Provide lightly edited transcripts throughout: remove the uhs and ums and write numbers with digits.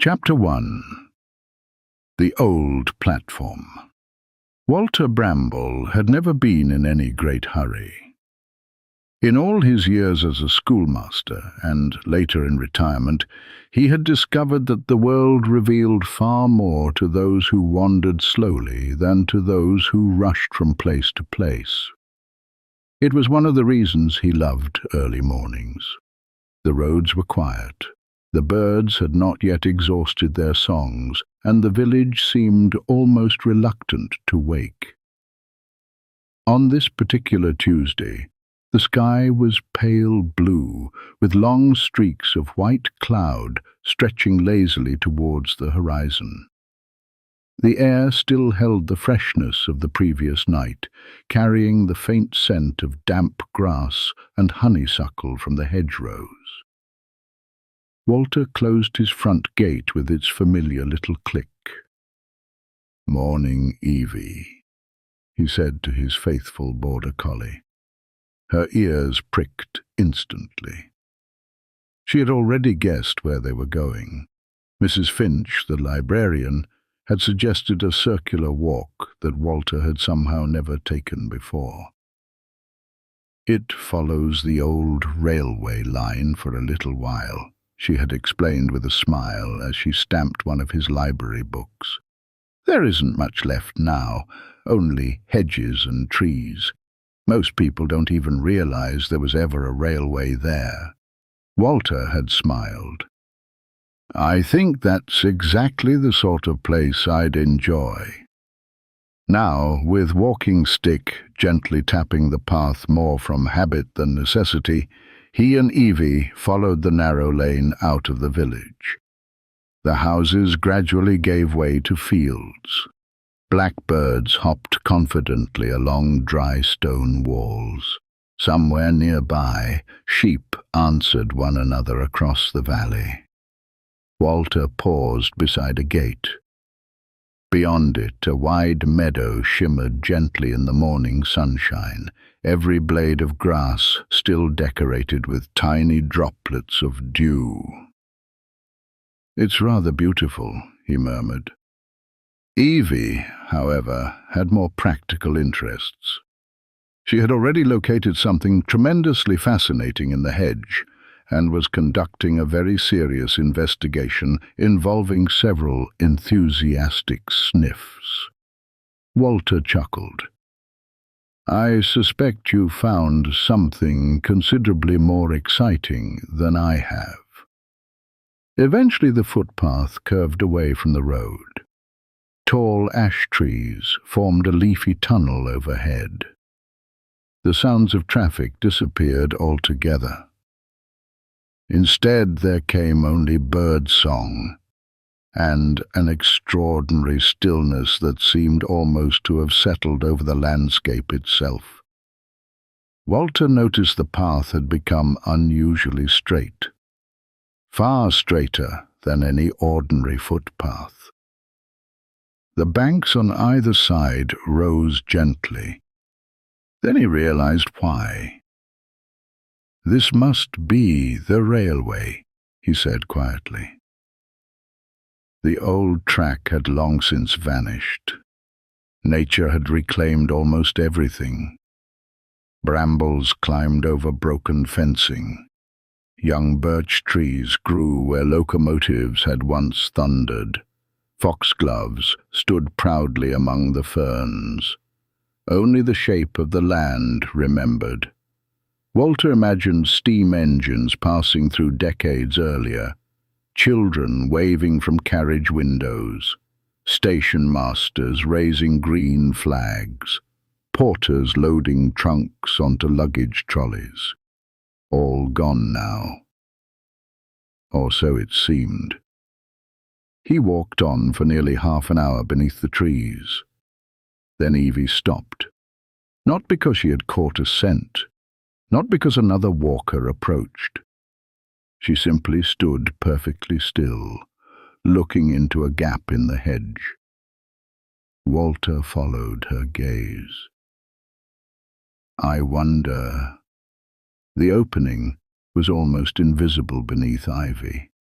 Chapter 1. The Old Platform. Walter Bramble had never been in any great hurry. In all his years as a schoolmaster, and later in retirement, he had discovered that the world revealed far more to those who wandered slowly than to those who rushed from place to place. It was one of the reasons he loved early mornings. The roads were quiet. The birds had not yet exhausted their songs, and the village seemed almost reluctant to wake. On this particular Tuesday, the sky was pale blue, with long streaks of white cloud stretching lazily towards the horizon. The air still held the freshness of the previous night, carrying the faint scent of damp grass and honeysuckle from the hedgerows. Walter closed his front gate with its familiar little click. "Morning, Evie," he said to his faithful Border Collie. Her ears pricked instantly. She had already guessed where they were going. Mrs. Finch, the librarian, had suggested a circular walk that Walter had somehow never taken before. "It follows the old railway line for a little while," she had explained with a smile as she stamped one of his library books. "There isn't much left now, only hedges and trees. Most people don't even realize there was ever a railway there." Walter had smiled. "I think that's exactly the sort of place I'd enjoy." Now, with walking stick gently tapping the path more from habit than necessity, he and Evie followed the narrow lane out of the village. The houses gradually gave way to fields. Blackbirds hopped confidently along dry stone walls. Somewhere nearby, sheep answered one another across the valley. Walter paused beside a gate. Beyond it, a wide meadow shimmered gently in the morning sunshine, every blade of grass still decorated with tiny droplets of dew. "It's rather beautiful," he murmured. Evie, however, had more practical interests. She had already located something tremendously fascinating in the hedge, and was conducting a very serious investigation involving several enthusiastic sniffs. Walter chuckled. "I suspect you found something considerably more exciting than I have." Eventually the footpath curved away from the road. Tall ash trees formed a leafy tunnel overhead. The sounds of traffic disappeared altogether. Instead there came only bird song, and an extraordinary stillness that seemed almost to have settled over the landscape itself. Walter noticed the path had become unusually straight, far straighter than any ordinary footpath. The banks on either side rose gently. Then he realized why. "This must be the railway," he said quietly. The old track had long since vanished. Nature had reclaimed almost everything. Brambles climbed over broken fencing. Young birch trees grew where locomotives had once thundered. Foxgloves stood proudly among the ferns. Only the shape of the land remembered. Walter imagined steam engines passing through decades earlier, children waving from carriage windows, station masters raising green flags, porters loading trunks onto luggage trolleys. All gone now. Or so it seemed. He walked on for nearly half an hour beneath the trees. Then Evie stopped. Not because she had caught a scent, not because another walker approached. She simply stood perfectly still, looking into a gap in the hedge. Walter followed her gaze. "I wonder." The opening was almost invisible beneath ivy.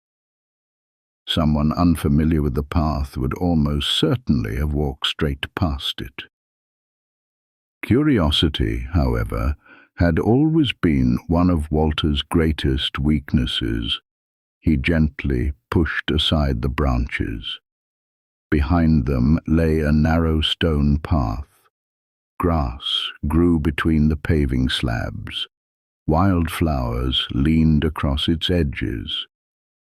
Someone unfamiliar with the path would almost certainly have walked straight past it. Curiosity, however, had always been one of Walter's greatest weaknesses. He gently pushed aside the branches. Behind them lay a narrow stone path. Grass grew between the paving slabs. Wildflowers leaned across its edges.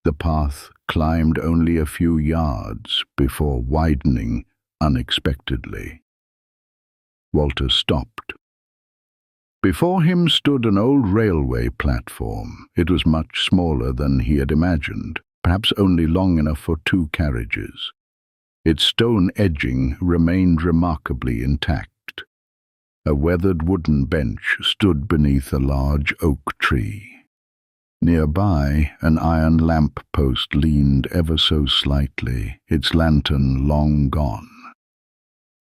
The path climbed only a few yards before widening unexpectedly. Walter stopped. Before him stood an old railway platform. It was much smaller than he had imagined, perhaps only long enough for 2 carriages. Its stone edging remained remarkably intact. A weathered wooden bench stood beneath a large oak tree. Nearby, an iron lamp post leaned ever so slightly, its lantern long gone.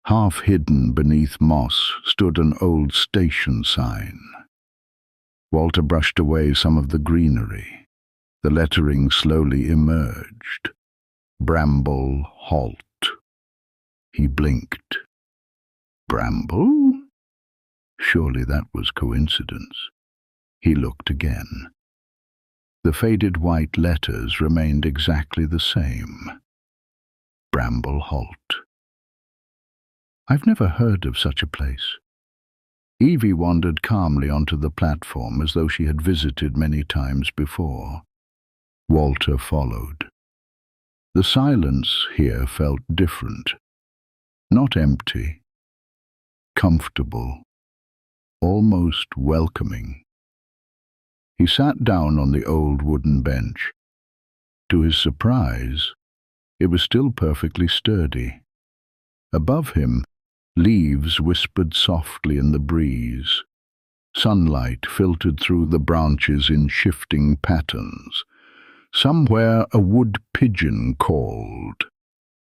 Half hidden beneath moss stood an old station sign. Walter brushed away some of the greenery. The lettering slowly emerged. Bramble Halt. He blinked. Bramble? Surely that was coincidence. He looked again. The faded white letters remained exactly the same. Bramble Halt. I've never heard of such a place. Evie wandered calmly onto the platform as though she had visited many times before. Walter followed. The silence here felt different. Not empty. Comfortable. Almost welcoming. He sat down on the old wooden bench. To his surprise, it was still perfectly sturdy. Above him, leaves whispered softly in the breeze. Sunlight filtered through the branches in shifting patterns. Somewhere a wood pigeon called.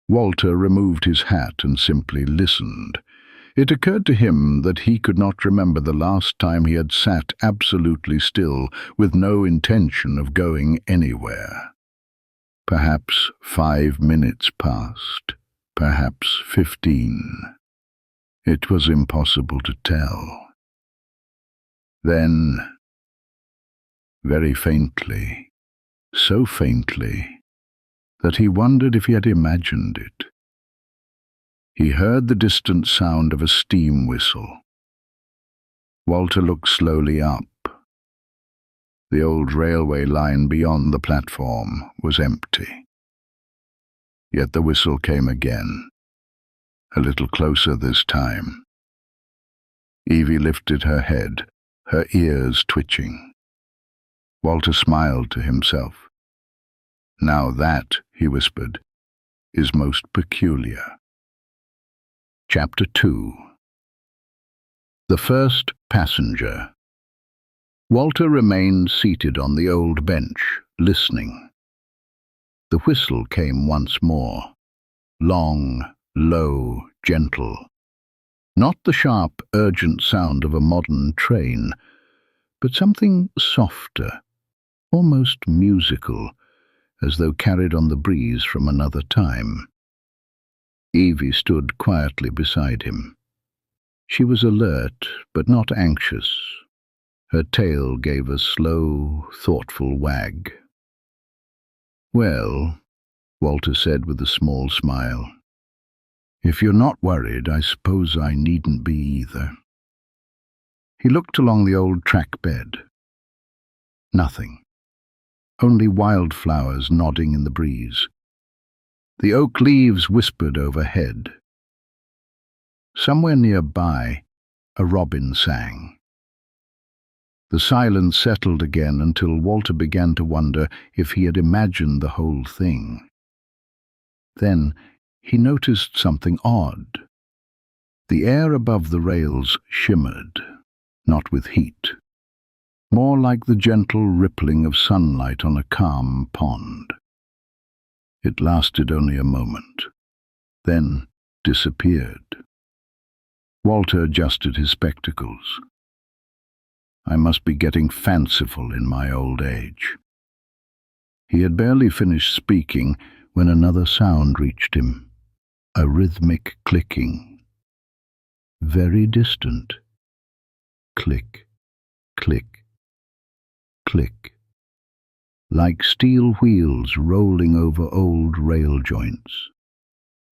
Walter removed his hat and simply listened. It occurred to him that he could not remember the last time he had sat absolutely still, with no intention of going anywhere. Perhaps 5 minutes passed, perhaps 15. It was impossible to tell. Then, very faintly, so faintly, that he wondered if he had imagined it, he heard the distant sound of a steam whistle. Walter looked slowly up. The old railway line beyond the platform was empty. Yet the whistle came again, a little closer this time. Evie lifted her head, her ears twitching. Walter smiled to himself. Now that, he whispered, is most peculiar. Chapter 2. The First Passenger. Walter remained seated on the old bench, listening. The whistle came once more, long, low, gentle. Not the sharp, urgent sound of a modern train, but something softer, almost musical, as though carried on the breeze from another time. Evie stood quietly beside him. She was alert, but not anxious. Her tail gave a slow, thoughtful wag. "Well," Walter said with a small smile, "if you're not worried, I suppose I needn't be either." He looked along the old track bed. Nothing. Only wildflowers nodding in the breeze. The oak leaves whispered overhead. Somewhere nearby, a robin sang. The silence settled again until Walter began to wonder if he had imagined the whole thing. Then he noticed something odd. The air above the rails shimmered, not with heat, more like the gentle rippling of sunlight on a calm pond. It lasted only a moment, then disappeared. Walter adjusted his spectacles. I must be getting fanciful in my old age. He had barely finished speaking when another sound reached him, a rhythmic clicking. Very distant. Click, click, click. Like steel wheels rolling over old rail joints.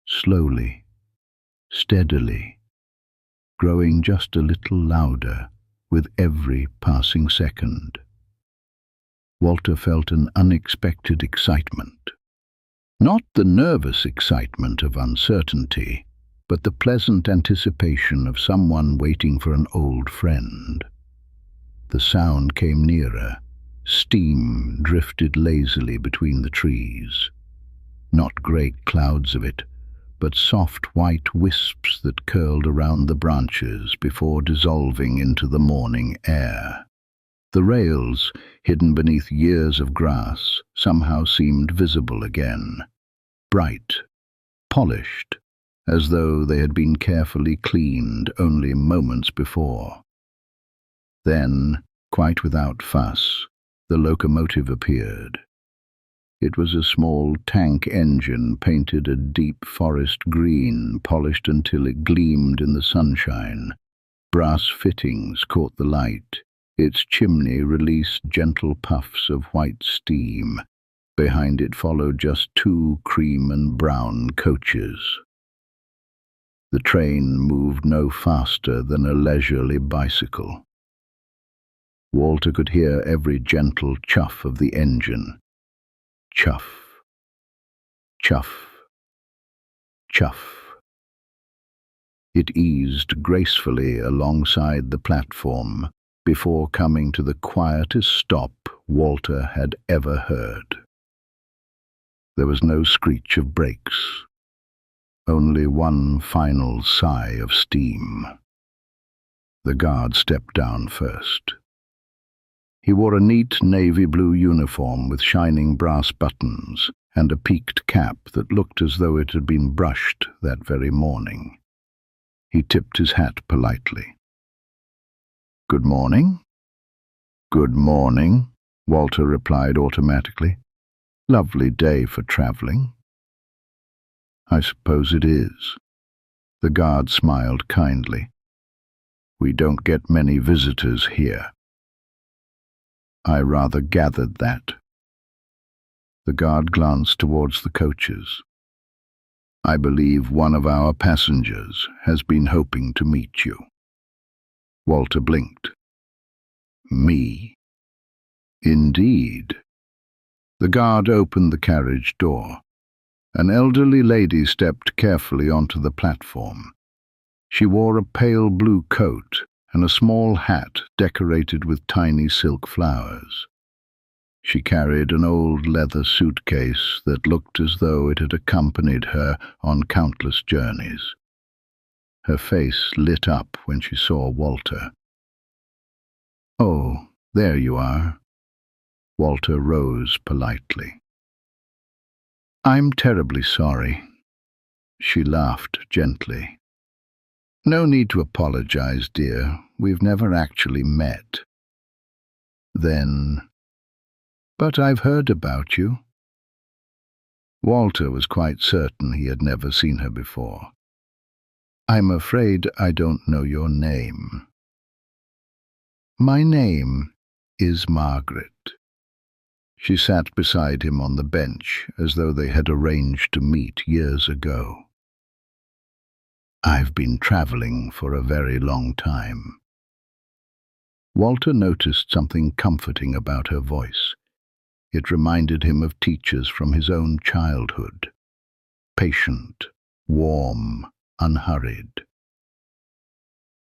Slowly, steadily, growing just a little louder with every passing second. Walter felt an unexpected excitement. Not the nervous excitement of uncertainty, but the pleasant anticipation of someone waiting for an old friend. The sound came nearer. Steam drifted lazily between the trees. Not great clouds of it, but soft white wisps that curled around the branches before dissolving into the morning air. The rails, hidden beneath years of grass, somehow seemed visible again, bright, polished, as though they had been carefully cleaned only moments before. Then, quite without fuss, the locomotive appeared. It was a small tank engine painted a deep forest green, polished until it gleamed in the sunshine. Brass fittings caught the light. Its chimney released gentle puffs of white steam. Behind it followed just two cream and brown coaches. The train moved no faster than a leisurely bicycle. Walter could hear every gentle chuff of the engine. Chuff, chuff, chuff. It eased gracefully alongside the platform before coming to the quietest stop Walter had ever heard. There was no screech of brakes, only one final sigh of steam. The guard stepped down first. He wore a neat navy blue uniform with shining brass buttons and a peaked cap that looked as though it had been brushed that very morning. He tipped his hat politely. "Good morning." "Good morning," Walter replied automatically. "Lovely day for travelling." "I suppose it is." The guard smiled kindly. "We don't get many visitors here." "I rather gathered that." The guard glanced towards the coaches. "I believe one of our passengers has been hoping to meet you." Walter blinked. "Me?" "Indeed." The guard opened the carriage door. An elderly lady stepped carefully onto the platform. She wore a pale blue coat and a small hat decorated with tiny silk flowers. She carried an old leather suitcase that looked as though it had accompanied her on countless journeys. Her face lit up when she saw Walter. "Oh, there you are." Walter rose politely. "I'm terribly sorry." She laughed gently. "No need to apologize, dear. We've never actually met." Then, "But I've heard about you." Walter was quite certain he had never seen her before. "I'm afraid I don't know your name." "My name is Margaret." She sat beside him on the bench as though they had arranged to meet years ago. "I've been travelling for a very long time." Walter noticed something comforting about her voice. It reminded him of teachers from his own childhood. Patient, warm, unhurried.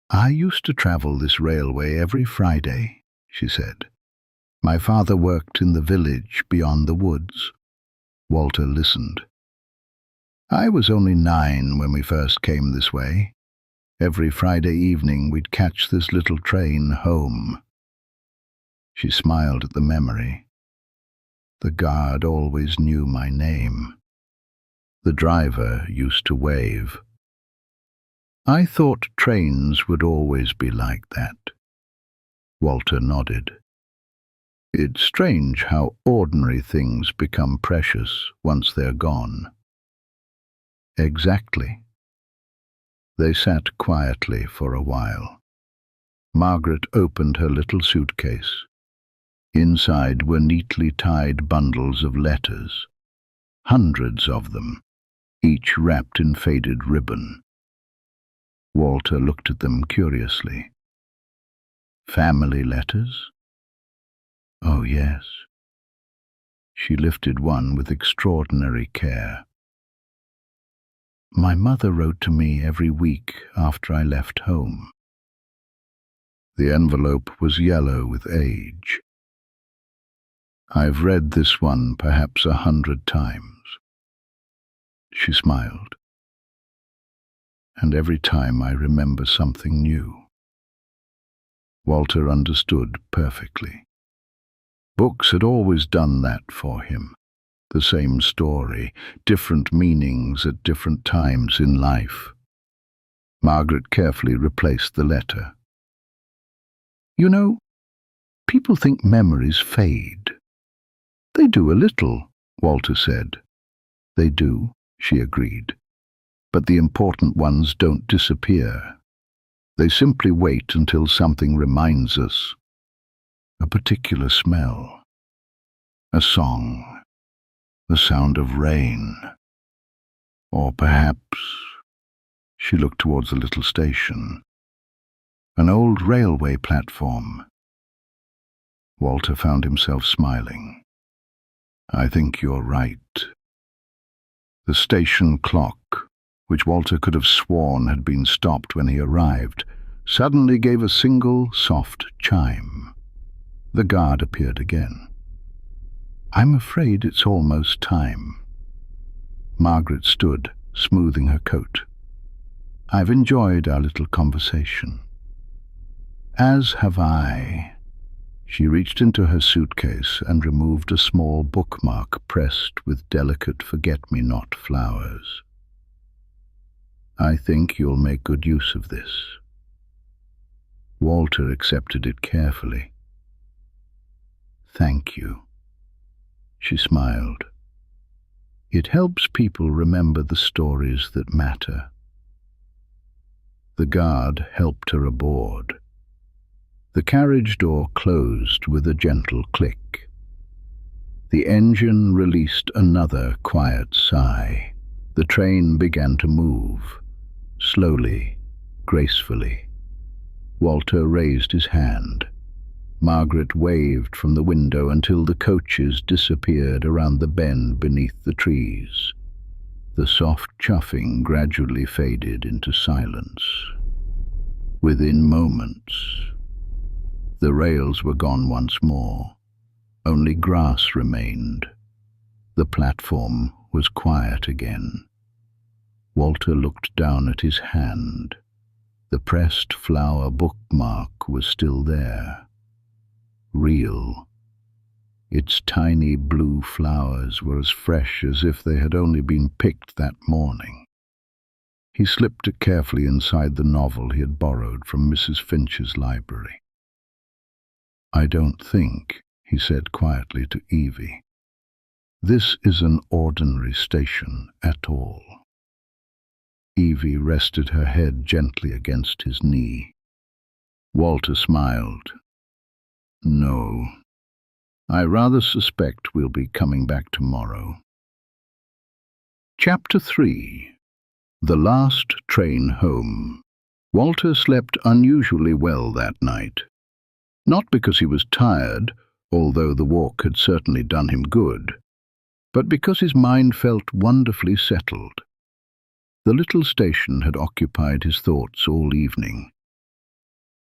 "I used to travel this railway every Friday," she said. "My father worked in the village beyond the woods." Walter listened. "I was only 9 when we first came this way. Every Friday evening we'd catch this little train home." She smiled at the memory. "The guard always knew my name. The driver used to wave." "I thought trains would always be like that." Walter nodded. It's strange how ordinary things become precious once they're gone. Exactly. They sat quietly for a while. Margaret opened her little suitcase. Inside were neatly tied bundles of letters, hundreds of them, each wrapped in faded ribbon. Walter looked at them curiously. Family letters? Oh, yes. She lifted one with extraordinary care. My mother wrote to me every week after I left home. The envelope was yellow with age. I've read this one perhaps 100 times. She smiled. And every time I remember something new. Walter understood perfectly. Books had always done that for him. The same story, different meanings at different times in life. Margaret carefully replaced the letter. You know, people think memories fade. They do a little, Walter said. They do, she agreed. But the important ones don't disappear. They simply wait until something reminds us. A particular smell. A song. The sound of rain. Or perhaps, she looked towards the little station, an old railway platform. Walter found himself smiling. I think you're right. The station clock, which Walter could have sworn had been stopped when he arrived, suddenly gave a single soft chime. The guard appeared again. I'm afraid it's almost time. Margaret stood, smoothing her coat. I've enjoyed our little conversation. As have I. She reached into her suitcase and removed a small bookmark pressed with delicate forget-me-not flowers. I think you'll make good use of this. Walter accepted it carefully. Thank you. She smiled. It helps people remember the stories that matter. The guard helped her aboard. The carriage door closed with a gentle click. The engine released another quiet sigh. The train began to move, slowly, gracefully. Walter raised his hand. Margaret waved from the window until the coaches disappeared around the bend beneath the trees. The soft chuffing gradually faded into silence. Within moments, the rails were gone once more. Only grass remained. The platform was quiet again. Walter looked down at his hand. The pressed flower bookmark was still there. Real. Its tiny blue flowers were as fresh as if they had only been picked that morning. He slipped it carefully inside the novel he had borrowed from Mrs. Finch's library. I don't think, he said quietly to Evie, this is an ordinary station at all. Evie rested her head gently against his knee. Walter smiled. No, I rather suspect we'll be coming back tomorrow. Chapter 3. The Last Train Home. Walter slept unusually well that night. Not because he was tired, although the walk had certainly done him good, but because his mind felt wonderfully settled. The little station had occupied his thoughts all evening.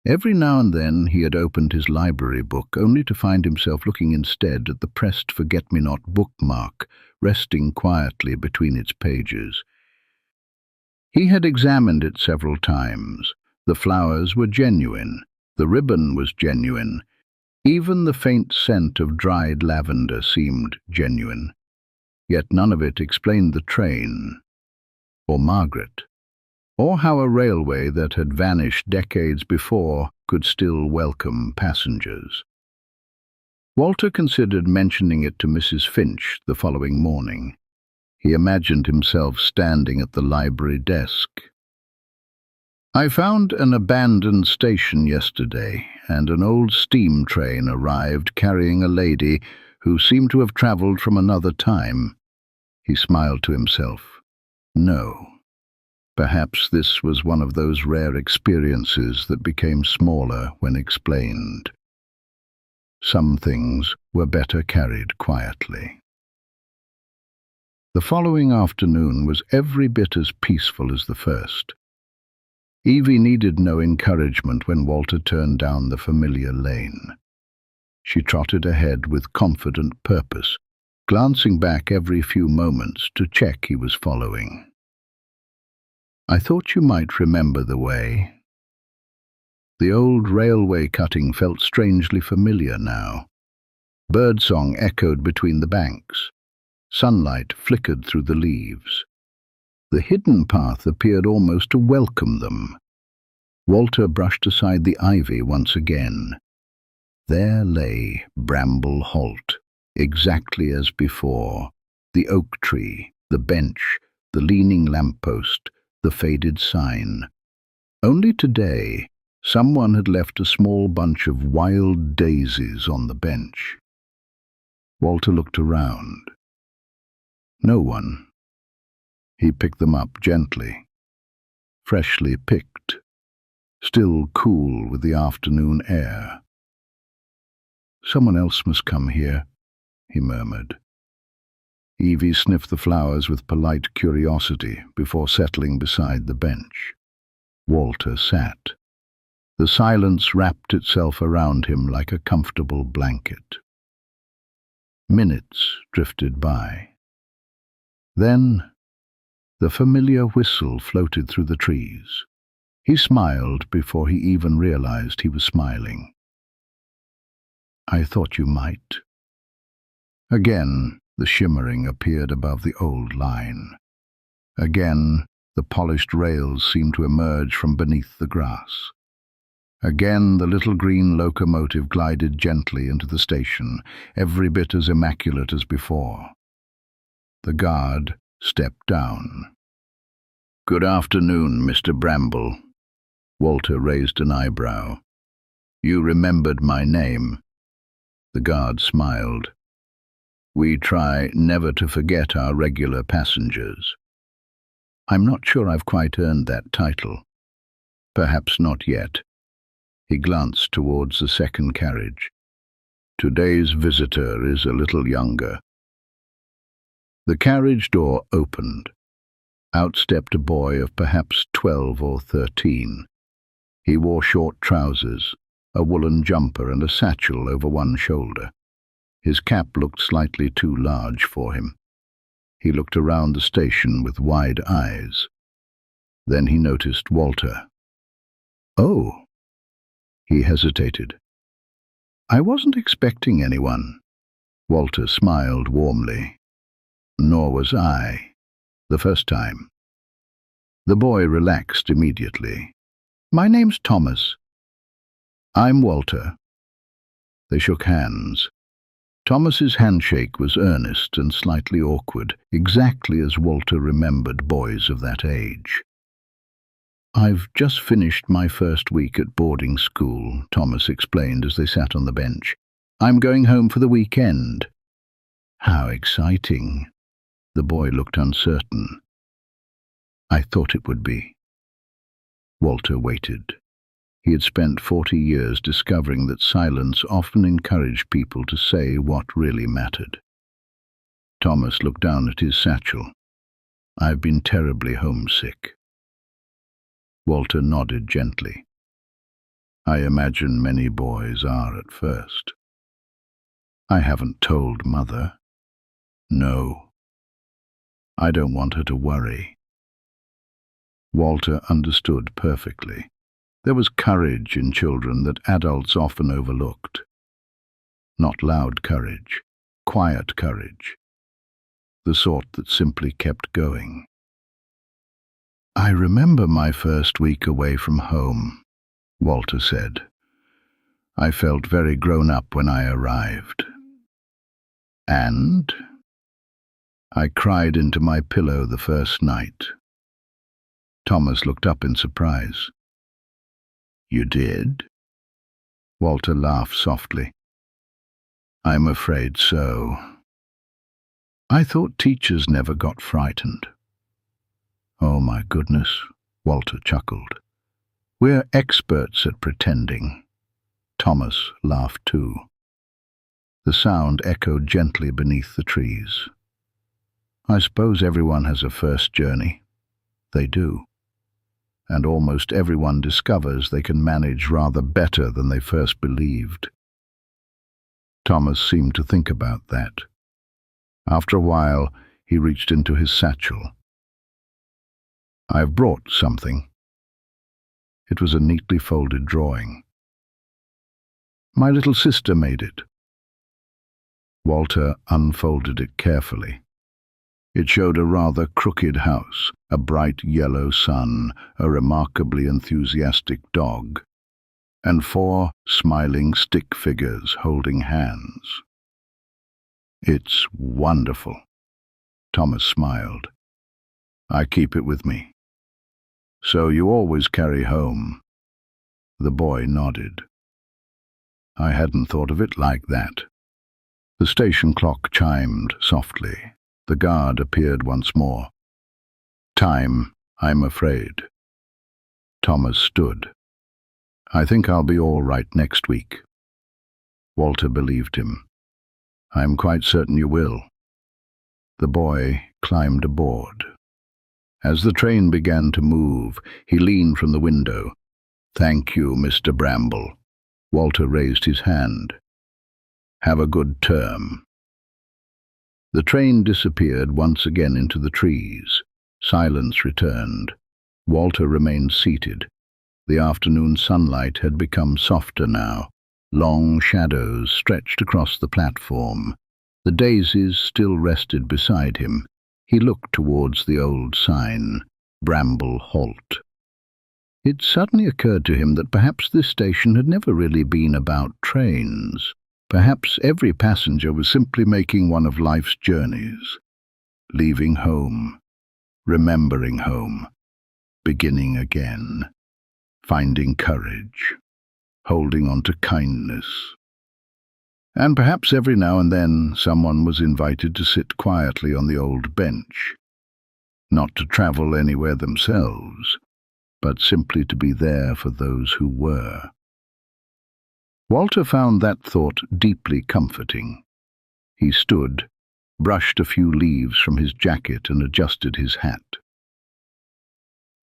Every now and then he had opened his library book, only to find himself looking instead at the pressed forget-me-not bookmark resting quietly between its pages. He had examined it several times. The flowers were genuine. The ribbon was genuine. Even the faint scent of dried lavender seemed genuine. Yet none of it explained the train, or Margaret, or how a railway that had vanished decades before could still welcome passengers. Walter considered mentioning it to Mrs. Finch the following morning. He imagined himself standing at the library desk. "I found an abandoned station yesterday, and an old steam train arrived carrying a lady who seemed to have travelled from another time." He smiled to himself. No. Perhaps this was one of those rare experiences that became smaller when explained. Some things were better carried quietly. The following afternoon was every bit as peaceful as the first. Evie needed no encouragement when Walter turned down the familiar lane. She trotted ahead with confident purpose, glancing back every few moments to check he was following. "I thought you might remember the way." The old railway cutting felt strangely familiar now. Birdsong echoed between the banks. Sunlight flickered through the leaves. The hidden path appeared almost to welcome them. Walter brushed aside the ivy once again. There lay Bramble Holt, exactly as before. The oak tree, the bench, the leaning lamppost, the faded sign. Only today, someone had left a small bunch of wild daisies on the bench. Walter looked around. No one. He picked them up gently. Freshly picked, still cool with the afternoon air. "Someone else must come here," he murmured. Evie sniffed the flowers with polite curiosity before settling beside the bench. Walter sat. The silence wrapped itself around him like a comfortable blanket. Minutes drifted by. Then the familiar whistle floated through the trees. He smiled before he even realized he was smiling. "I thought you might." Again, the shimmering appeared above the old line. Again, the polished rails seemed to emerge from beneath the grass. Again, the little green locomotive glided gently into the station, every bit as immaculate as before. The guard stepped down. "Good afternoon, Mr. Bramble." Walter raised an eyebrow. "You remembered my name." The guard smiled. "We try never to forget our regular passengers." "I'm not sure I've quite earned that title." "Perhaps not yet." He glanced towards the second carriage. "Today's visitor is a little younger." The carriage door opened. Out stepped a boy of perhaps 12 or 13. He wore short trousers, a woolen jumper and a satchel over one shoulder. His cap looked slightly too large for him. He looked around the station with wide eyes. Then he noticed Walter. "Oh." He hesitated. "I wasn't expecting anyone." Walter smiled warmly. "Nor was I, the first time." The boy relaxed immediately. "My name's Thomas." "I'm Walter." They shook hands. Thomas's handshake was earnest and slightly awkward, exactly as Walter remembered boys of that age. "I've just finished my first week at boarding school," Thomas explained as they sat on the bench. "I'm going home for the weekend." "How exciting." The boy looked uncertain. "I thought it would be." Walter waited. He had spent 40 years discovering that silence often encouraged people to say what really mattered. Thomas looked down at his satchel. "I've been terribly homesick." Walter nodded gently. "I imagine many boys are at first." "I haven't told Mother." "No. I don't want her to worry." Walter understood perfectly. There was courage in children that adults often overlooked. Not loud courage, quiet courage. The sort that simply kept going. "I remember my first week away from home," Walter said. I felt very grown up when I arrived. And I cried into my pillow the first night. Thomas looked up in surprise. You did? Walter laughed softly. I'm afraid so. I thought teachers never got frightened. Oh my goodness, Walter chuckled. We're experts at pretending. Thomas laughed too. The sound echoed gently beneath the trees. I suppose everyone has a first journey. They do. And almost everyone discovers they can manage rather better than they first believed. Thomas seemed to think about that. After a while, he reached into his satchel. I've brought something. It was a neatly folded drawing. My little sister made it. Walter unfolded it carefully. It showed a rather crooked house, a bright yellow sun, a remarkably enthusiastic dog, and 4 smiling stick figures holding hands. It's wonderful. Thomas smiled. I keep it with me. So you always carry home? The boy nodded. I hadn't thought of it like that. The station clock chimed softly. The guard appeared once more. Time, I'm afraid. Thomas stood. I think I'll be all right next week. Walter believed him. I'm quite certain you will. The boy climbed aboard. As the train began to move, he leaned from the window. Thank you, Mr. Bramble. Walter raised his hand. Have a good term. The train disappeared once again into the trees. Silence returned. Walter remained seated. The afternoon sunlight had become softer now. Long shadows stretched across the platform. The daisies still rested beside him. He looked towards the old sign, Bramble Halt. It suddenly occurred to him that perhaps this station had never really been about trains. Perhaps every passenger was simply making one of life's journeys, leaving home, remembering home, beginning again, finding courage, holding on to kindness. And perhaps every now and then someone was invited to sit quietly on the old bench, not to travel anywhere themselves, but simply to be there for those who were. Walter found that thought deeply comforting. He stood, brushed a few leaves from his jacket and adjusted his hat.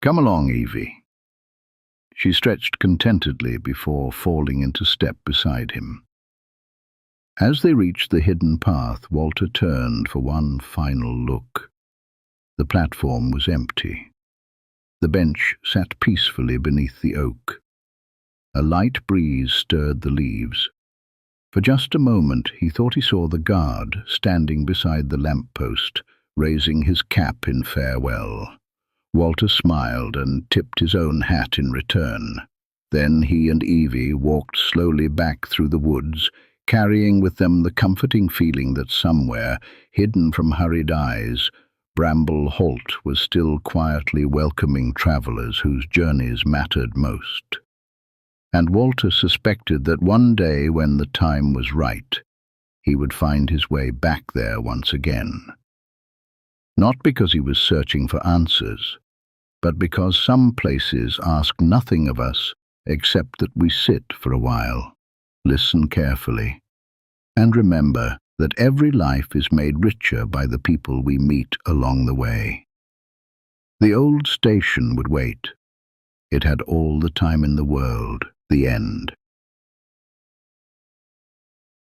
Come along, Evie. She stretched contentedly before falling into step beside him. As they reached the hidden path, Walter turned for one final look. The platform was empty. The bench sat peacefully beneath the oak. A light breeze stirred the leaves. For just a moment he thought he saw the guard standing beside the lamp-post, raising his cap in farewell. Walter smiled and tipped his own hat in return. Then he and Evie walked slowly back through the woods, carrying with them the comforting feeling that somewhere, hidden from hurried eyes, Bramble Halt was still quietly welcoming travellers whose journeys mattered most. And Walter suspected that one day, when the time was right, he would find his way back there once again. Not because he was searching for answers, but because some places ask nothing of us except that we sit for a while, listen carefully, and remember that every life is made richer by the people we meet along the way. The old station would wait. It had all the time in the world. The end.